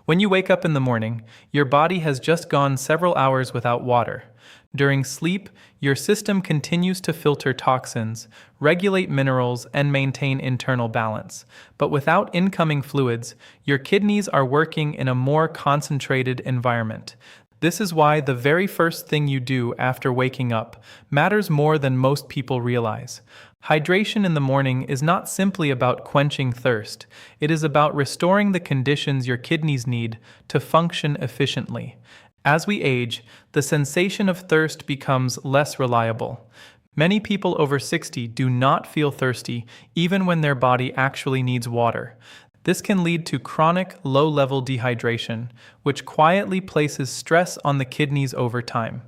When you wake up in the morning, your body has just gone several hours without water. During sleep, your system continues to filter toxins, regulate minerals, and maintain internal balance. But without incoming fluids, your kidneys are working in a more concentrated environment. This is why the very first thing you do after waking up matters more than most people realize. Hydration in the morning is not simply about quenching thirst, it is about restoring the conditions your kidneys need to function efficiently. As we age, the sensation of thirst becomes less reliable. Many people over 60 do not feel thirsty even when their body actually needs water. This can lead to chronic, low-level dehydration, which quietly places stress on the kidneys over time.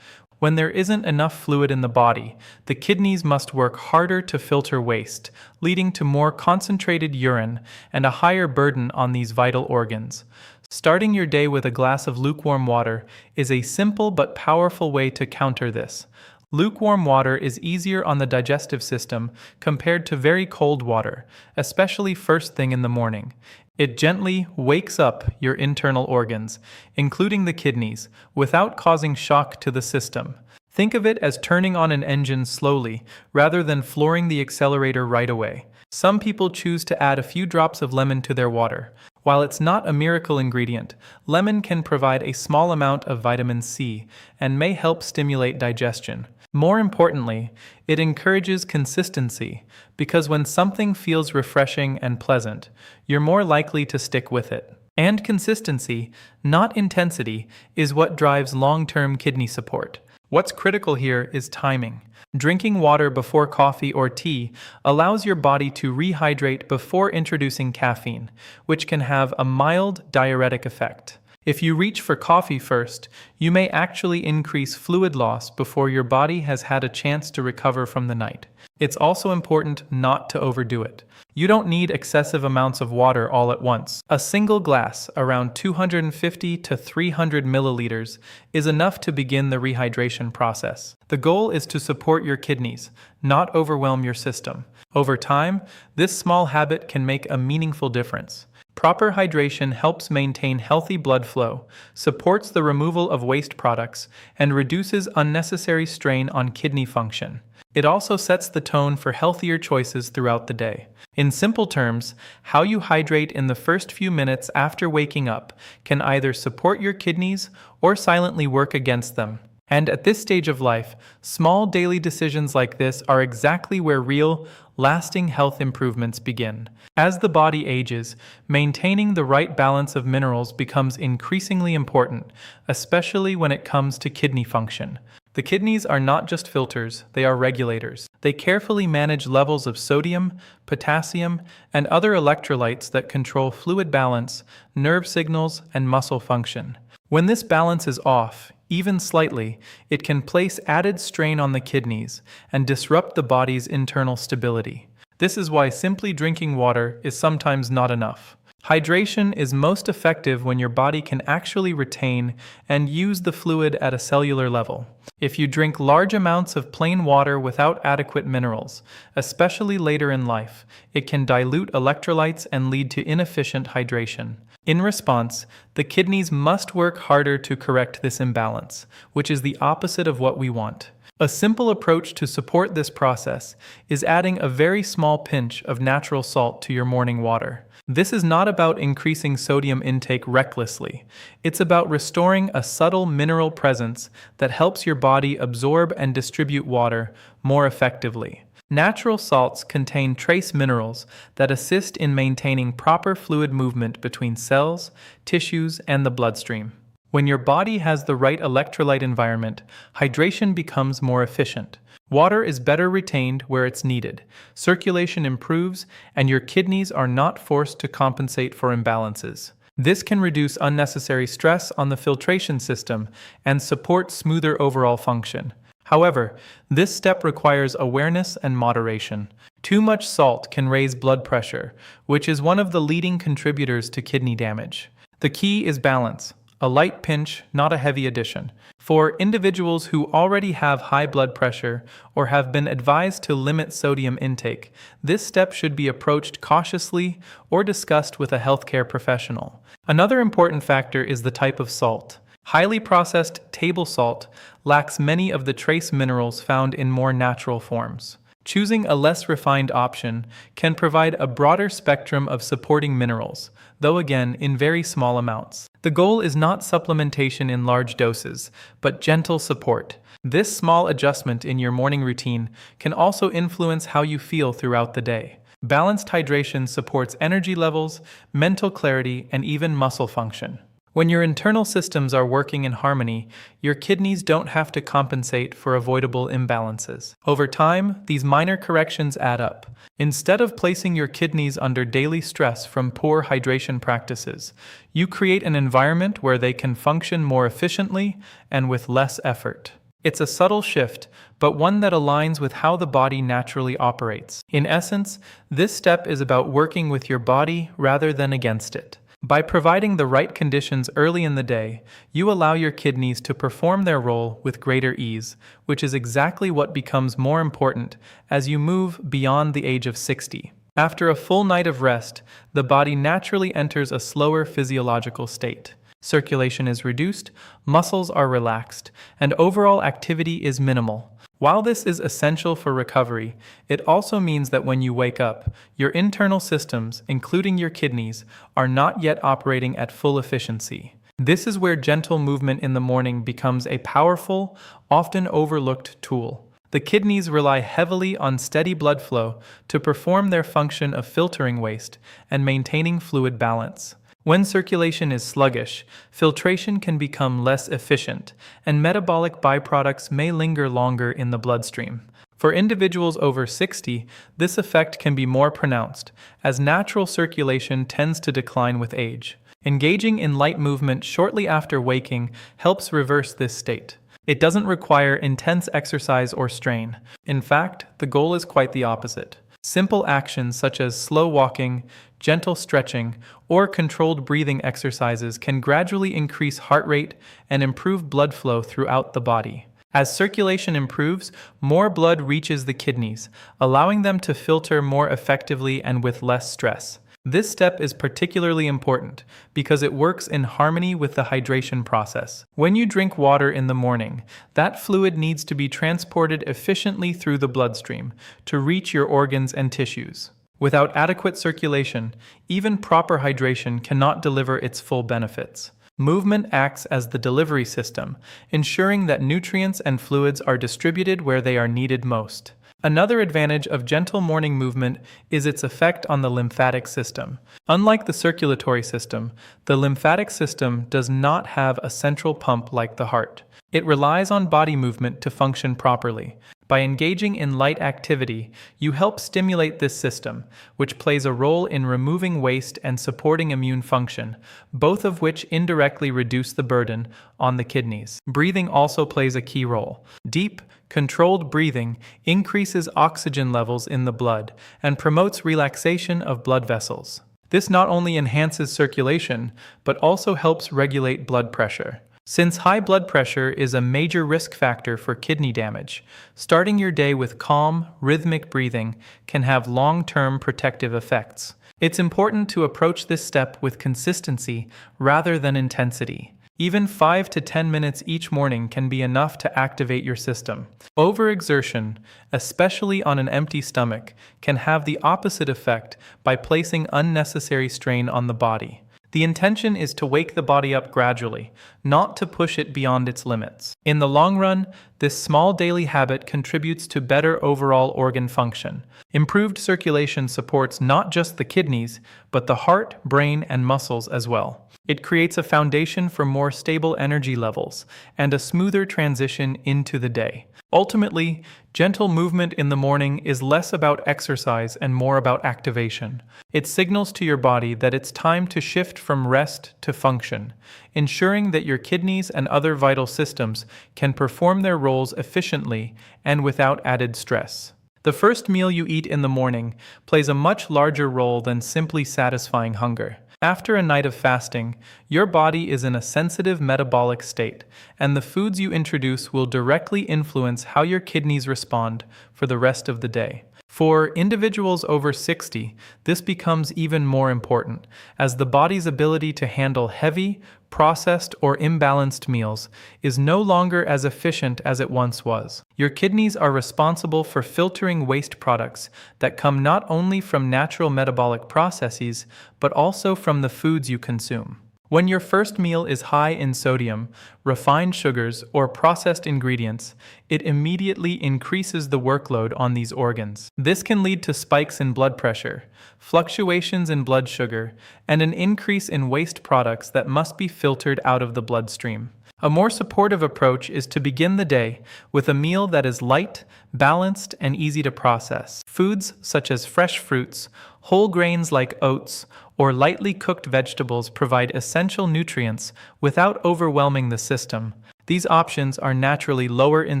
When there isn't enough fluid in the body, the kidneys must work harder to filter waste, leading to more concentrated urine and a higher burden on these vital organs. Starting your day with a glass of lukewarm water is a simple but powerful way to counter this. Lukewarm water is easier on the digestive system compared to very cold water, especially first thing in the morning. It gently wakes up your internal organs, including the kidneys, without causing shock to the system. Think of it as turning on an engine slowly, rather than flooring the accelerator right away. Some people choose to add a few drops of lemon to their water. While it's not a miracle ingredient, lemon can provide a small amount of vitamin C and may help stimulate digestion. More importantly, it encourages consistency, because when something feels refreshing and pleasant, you're more likely to stick with it. And consistency, not intensity, is what drives long-term kidney support. What's critical here is timing. Drinking water before coffee or tea allows your body to rehydrate before introducing caffeine, which can have a mild diuretic effect. If you reach for coffee first, you may actually increase fluid loss before your body has had a chance to recover from the night. It's also important not to overdo it. You don't need excessive amounts of water all at once. A single glass, around 250 to 300 milliliters, is enough to begin the rehydration process. The goal is to support your kidneys, not overwhelm your system. Over time, this small habit can make a meaningful difference. Proper hydration helps maintain healthy blood flow, supports the removal of waste products, and reduces unnecessary strain on kidney function. It also sets the tone for healthier choices throughout the day. In simple terms, how you hydrate in the first few minutes after waking up can either support your kidneys or silently work against them. And at this stage of life, small daily decisions like this are exactly where real, lasting health improvements begin. As the body ages, maintaining the right balance of minerals becomes increasingly important, especially when it comes to kidney function. The kidneys are not just filters, they are regulators. They carefully manage levels of sodium, potassium, and other electrolytes that control fluid balance, nerve signals, and muscle function. When this balance is off, even slightly, it can place added strain on the kidneys and disrupt the body's internal stability. This is why simply drinking water is sometimes not enough. Hydration is most effective when your body can actually retain and use the fluid at a cellular level. If you drink large amounts of plain water without adequate minerals, especially later in life, it can dilute electrolytes and lead to inefficient hydration. In response, the kidneys must work harder to correct this imbalance, which is the opposite of what we want. A simple approach to support this process is adding a very small pinch of natural salt to your morning water. This is not about increasing sodium intake recklessly. It's about restoring a subtle mineral presence that helps your body absorb and distribute water more effectively. Natural salts contain trace minerals that assist in maintaining proper fluid movement between cells, tissues, and the bloodstream. When your body has the right electrolyte environment, hydration becomes more efficient. Water is better retained where it's needed, circulation improves, and your kidneys are not forced to compensate for imbalances. This can reduce unnecessary stress on the filtration system and support smoother overall function. However, this step requires awareness and moderation. Too much salt can raise blood pressure, which is one of the leading contributors to kidney damage. The key is balance. A light pinch, not a heavy addition. For individuals who already have high blood pressure or have been advised to limit sodium intake, this step should be approached cautiously or discussed with a healthcare professional. Another important factor is the type of salt. Highly processed table salt lacks many of the trace minerals found in more natural forms. Choosing a less refined option can provide a broader spectrum of supporting minerals, though again in very small amounts. The goal is not supplementation in large doses, but gentle support. This small adjustment in your morning routine can also influence how you feel throughout the day. Balanced hydration supports energy levels, mental clarity, and even muscle function. When your internal systems are working in harmony, your kidneys don't have to compensate for avoidable imbalances. Over time, these minor corrections add up. Instead of placing your kidneys under daily stress from poor hydration practices, you create an environment where they can function more efficiently and with less effort. It's a subtle shift, but one that aligns with how the body naturally operates. In essence, this step is about working with your body rather than against it. By providing the right conditions early in the day, you allow your kidneys to perform their role with greater ease, which is exactly what becomes more important as you move beyond the age of 60. After a full night of rest, the body naturally enters a slower physiological state. Circulation is reduced, muscles are relaxed, and overall activity is minimal. While this is essential for recovery, it also means that when you wake up, your internal systems, including your kidneys, are not yet operating at full efficiency. This is where gentle movement in the morning becomes a powerful, often overlooked tool. The kidneys rely heavily on steady blood flow to perform their function of filtering waste and maintaining fluid balance. When circulation is sluggish, filtration can become less efficient, and metabolic byproducts may linger longer in the bloodstream. For individuals over 60, this effect can be more pronounced, as natural circulation tends to decline with age. Engaging in light movement shortly after waking helps reverse this state. It doesn't require intense exercise or strain. In fact, the goal is quite the opposite. Simple actions such as slow walking, gentle stretching, or controlled breathing exercises can gradually increase heart rate and improve blood flow throughout the body. As circulation improves, more blood reaches the kidneys, allowing them to filter more effectively and with less stress. This step is particularly important because it works in harmony with the hydration process. When you drink water in the morning, that fluid needs to be transported efficiently through the bloodstream to reach your organs and tissues. Without adequate circulation, even proper hydration cannot deliver its full benefits. Movement acts as the delivery system, ensuring that nutrients and fluids are distributed where they are needed most. Another advantage of gentle morning movement is its effect on the lymphatic system. Unlike the circulatory system, the lymphatic system does not have a central pump like the heart. It relies on body movement to function properly. By engaging in light activity, you help stimulate this system, which plays a role in removing waste and supporting immune function, both of which indirectly reduce the burden on the kidneys. Breathing also plays a key role. Deep, controlled breathing increases oxygen levels in the blood and promotes relaxation of blood vessels. This not only enhances circulation, but also helps regulate blood pressure. Since high blood pressure is a major risk factor for kidney damage, starting your day with calm, rhythmic breathing can have long-term protective effects. It's important to approach this step with consistency rather than intensity. Even 5 to 10 minutes each morning can be enough to activate your system. Overexertion, especially on an empty stomach, can have the opposite effect by placing unnecessary strain on the body. The intention is to wake the body up gradually, not to push it beyond its limits. In the long run, this small daily habit contributes to better overall organ function. Improved circulation supports not just the kidneys, but the heart, brain, and muscles as well. It creates a foundation for more stable energy levels and a smoother transition into the day. Ultimately, gentle movement in the morning is less about exercise and more about activation. It signals to your body that it's time to shift from rest to function, ensuring that your kidneys and other vital systems can perform their roles efficiently and without added stress. The first meal you eat in the morning plays a much larger role than simply satisfying hunger. After a night of fasting, your body is in a sensitive metabolic state, and the foods you introduce will directly influence how your kidneys respond for the rest of the day. For individuals over 60, this becomes even more important, as the body's ability to handle heavy, processed, or imbalanced meals is no longer as efficient as it once was. Your kidneys are responsible for filtering waste products that come not only from natural metabolic processes, but also from the foods you consume. When your first meal is high in sodium, refined sugars, or processed ingredients, it immediately increases the workload on these organs. This can lead to spikes in blood pressure, fluctuations in blood sugar, and an increase in waste products that must be filtered out of the bloodstream. A more supportive approach is to begin the day with a meal that is light, balanced, and easy to process. Foods such as fresh fruits, whole grains like oats, or lightly cooked vegetables provide essential nutrients without overwhelming the system. These options are naturally lower in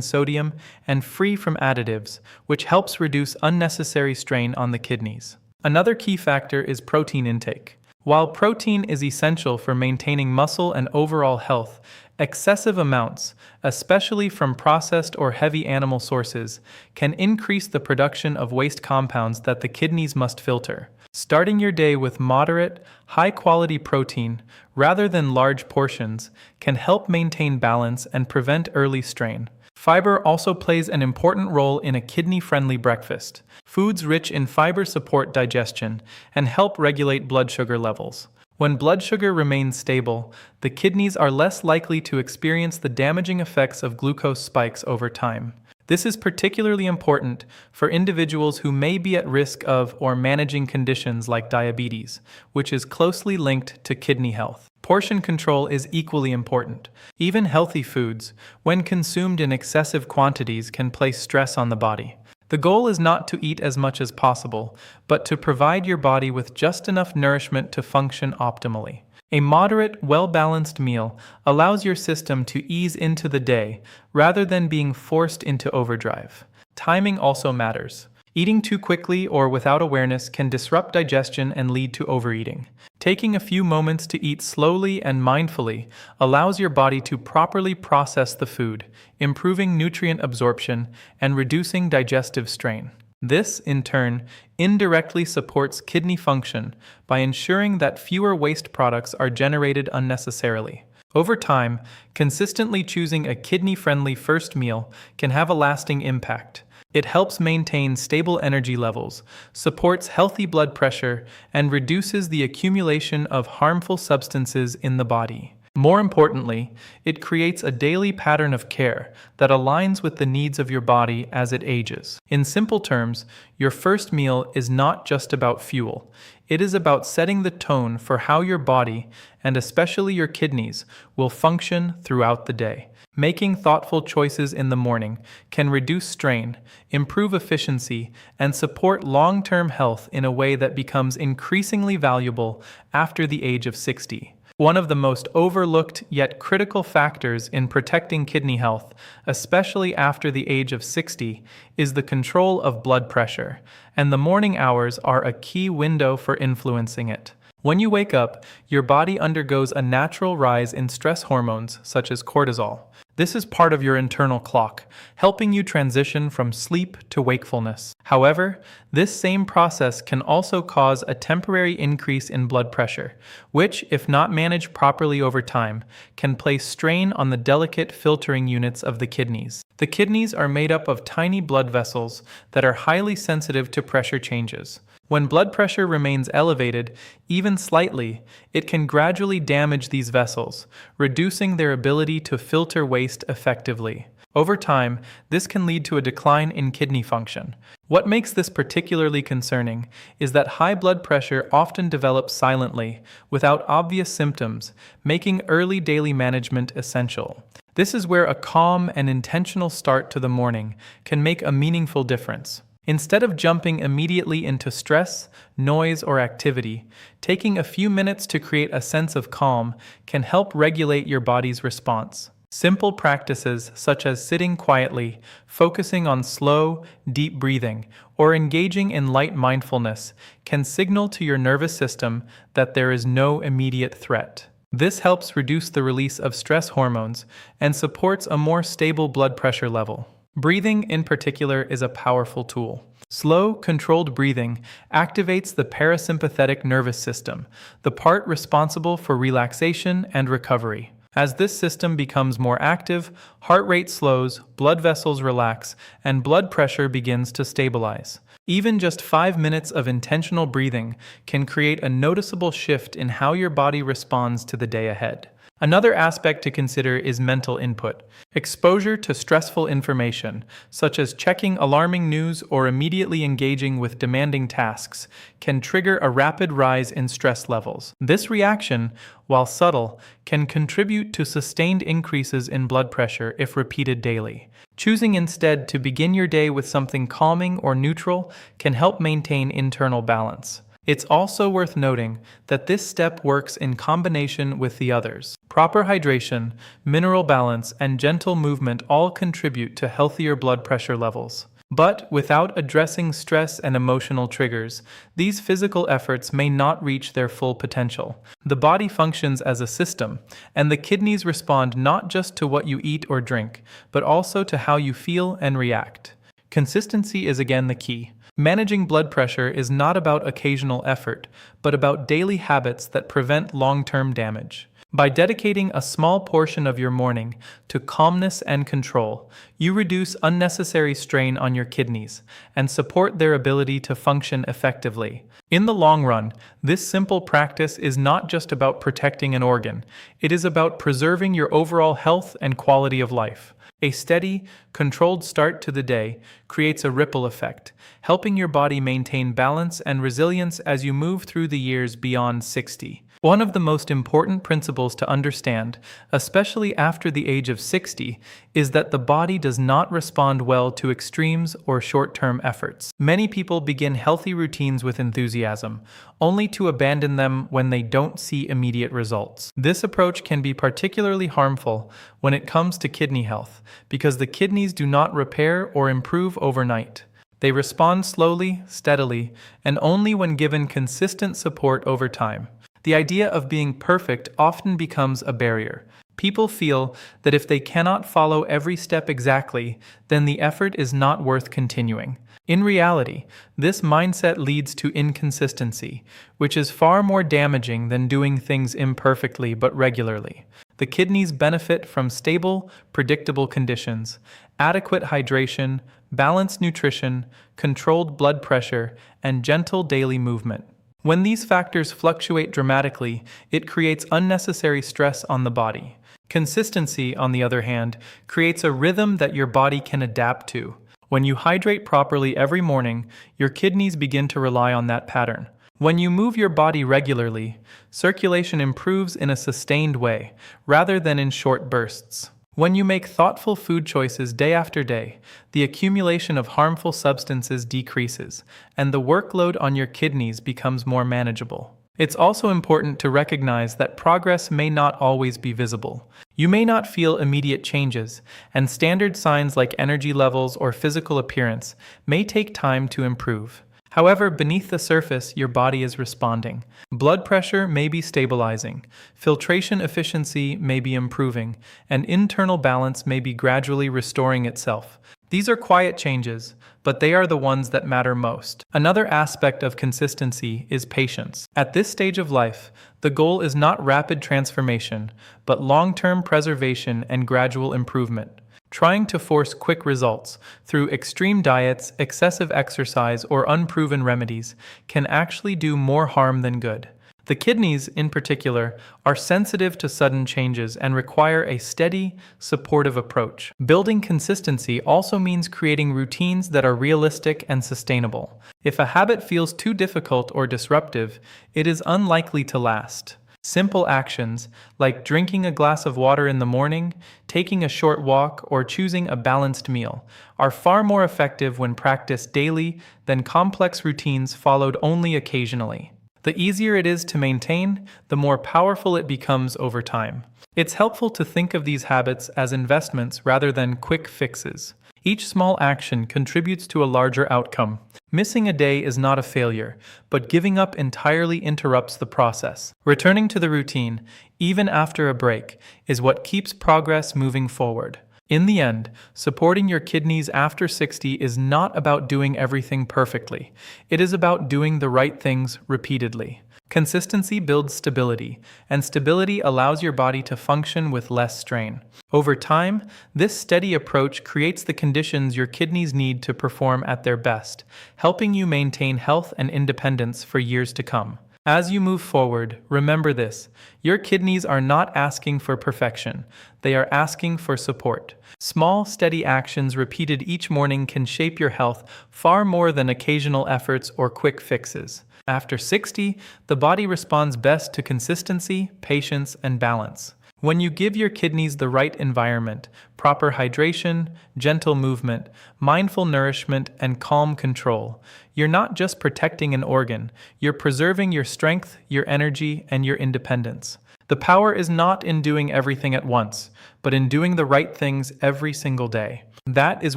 sodium and free from additives, which helps reduce unnecessary strain on the kidneys. Another key factor is protein intake. While protein is essential for maintaining muscle and overall health, excessive amounts, especially from processed or heavy animal sources, can increase the production of waste compounds that the kidneys must filter. Starting your day with moderate, high-quality protein, rather than large portions, can help maintain balance and prevent early strain. Fiber also plays an important role in a kidney-friendly breakfast. Foods rich in fiber support digestion and help regulate blood sugar levels. When blood sugar remains stable, the kidneys are less likely to experience the damaging effects of glucose spikes over time. This is particularly important for individuals who may be at risk of or managing conditions like diabetes, which is closely linked to kidney health. Portion control is equally important. Even healthy foods, when consumed in excessive quantities, can place stress on the body. The goal is not to eat as much as possible, but to provide your body with just enough nourishment to function optimally. A moderate, well-balanced meal allows your system to ease into the day rather than being forced into overdrive. Timing also matters. Eating too quickly or without awareness can disrupt digestion and lead to overeating. Taking a few moments to eat slowly and mindfully allows your body to properly process the food, improving nutrient absorption and reducing digestive strain. This, in turn, indirectly supports kidney function by ensuring that fewer waste products are generated unnecessarily. Over time, consistently choosing a kidney-friendly first meal can have a lasting impact. It helps maintain stable energy levels, supports healthy blood pressure, and reduces the accumulation of harmful substances in the body. More importantly, it creates a daily pattern of care that aligns with the needs of your body as it ages. In simple terms, your first meal is not just about fuel. It is about setting the tone for how your body, and especially your kidneys, will function throughout the day. Making thoughtful choices in the morning can reduce strain, improve efficiency, and support long-term health in a way that becomes increasingly valuable after the age of 60. One of the most overlooked yet critical factors in protecting kidney health, especially after the age of 60, is the control of blood pressure, and the morning hours are a key window for influencing it. When you wake up, your body undergoes a natural rise in stress hormones such as cortisol. This is part of your internal clock, helping you transition from sleep to wakefulness. However, this same process can also cause a temporary increase in blood pressure, which, if not managed properly over time, can place strain on the delicate filtering units of the kidneys. The kidneys are made up of tiny blood vessels that are highly sensitive to pressure changes. When blood pressure remains elevated, even slightly, it can gradually damage these vessels, reducing their ability to filter waste effectively. Over time, this can lead to a decline in kidney function. What makes this particularly concerning is that high blood pressure often develops silently, without obvious symptoms, making early daily management essential. This is where a calm and intentional start to the morning can make a meaningful difference. Instead of jumping immediately into stress, noise, or activity, taking a few minutes to create a sense of calm can help regulate your body's response. Simple practices such as sitting quietly, focusing on slow, deep breathing, or engaging in light mindfulness can signal to your nervous system that there is no immediate threat. This helps reduce the release of stress hormones and supports a more stable blood pressure level. Breathing, in particular, is a powerful tool. Slow, controlled breathing activates the parasympathetic nervous system, the part responsible for relaxation and recovery. As this system becomes more active, heart rate slows, blood vessels relax, and blood pressure begins to stabilize. Even just 5 minutes of intentional breathing can create a noticeable shift in how your body responds to the day ahead. Another aspect to consider is mental input. Exposure to stressful information, such as checking alarming news or immediately engaging with demanding tasks, can trigger a rapid rise in stress levels. This reaction, while subtle, can contribute to sustained increases in blood pressure if repeated daily. Choosing instead to begin your day with something calming or neutral can help maintain internal balance. It's also worth noting that this step works in combination with the others. Proper hydration, mineral balance, and gentle movement all contribute to healthier blood pressure levels. But without addressing stress and emotional triggers, these physical efforts may not reach their full potential. The body functions as a system, and the kidneys respond not just to what you eat or drink, but also to how you feel and react. Consistency is again the key. Managing blood pressure is not about occasional effort, but about daily habits that prevent long-term damage. By dedicating a small portion of your morning to calmness and control, you reduce unnecessary strain on your kidneys and support their ability to function effectively. In the long run, this simple practice is not just about protecting an organ, it is about preserving your overall health and quality of life. A steady, controlled start to the day creates a ripple effect, helping your body maintain balance and resilience as you move through the years beyond 60. One of the most important principles to understand, especially after the age of 60, is that the body does not respond well to extremes or short-term efforts. Many people begin healthy routines with enthusiasm, only to abandon them when they don't see immediate results. This approach can be particularly harmful when it comes to kidney health, because the kidneys do not repair or improve overnight. They respond slowly, steadily, and only when given consistent support over time. The idea of being perfect often becomes a barrier. People feel that if they cannot follow every step exactly, then the effort is not worth continuing. In reality, this mindset leads to inconsistency, which is far more damaging than doing things imperfectly but regularly. The kidneys benefit from stable, predictable conditions, adequate hydration, balanced nutrition, controlled blood pressure, and gentle daily movement. When these factors fluctuate dramatically, it creates unnecessary stress on the body. Consistency, on the other hand, creates a rhythm that your body can adapt to. When you hydrate properly every morning, your kidneys begin to rely on that pattern. When you move your body regularly, circulation improves in a sustained way, rather than in short bursts. When you make thoughtful food choices day after day, the accumulation of harmful substances decreases, and the workload on your kidneys becomes more manageable. It's also important to recognize that progress may not always be visible. You may not feel immediate changes, and standard signs like energy levels or physical appearance may take time to improve. However, beneath the surface, your body is responding. Blood pressure may be stabilizing, filtration efficiency may be improving, and internal balance may be gradually restoring itself. These are quiet changes, but they are the ones that matter most. Another aspect of consistency is patience. At this stage of life, the goal is not rapid transformation, but long-term preservation and gradual improvement. Trying to force quick results through extreme diets, excessive exercise, or unproven remedies can actually do more harm than good. The kidneys, in particular, are sensitive to sudden changes and require a steady, supportive approach. Building consistency also means creating routines that are realistic and sustainable. If a habit feels too difficult or disruptive, it is unlikely to last. Simple actions, like drinking a glass of water in the morning, taking a short walk, or choosing a balanced meal, are far more effective when practiced daily than complex routines followed only occasionally. The easier it is to maintain, the more powerful it becomes over time. It's helpful to think of these habits as investments rather than quick fixes. Each small action contributes to a larger outcome. Missing a day is not a failure, but giving up entirely interrupts the process. Returning to the routine, even after a break, is what keeps progress moving forward. In the end, supporting your kidneys after 60 is not about doing everything perfectly. It is about doing the right things repeatedly. Consistency builds stability, and stability allows your body to function with less strain. Over time, this steady approach creates the conditions your kidneys need to perform at their best, helping you maintain health and independence for years to come. As you move forward, remember this: your kidneys are not asking for perfection, they are asking for support. Small, steady actions repeated each morning can shape your health far more than occasional efforts or quick fixes. After 60, the body responds best to consistency, patience, and balance. When you give your kidneys the right environment, proper hydration, gentle movement, mindful nourishment, and calm control, you're not just protecting an organ, you're preserving your strength, your energy, and your independence. The power is not in doing everything at once, but in doing the right things every single day. That is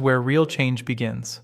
where real change begins.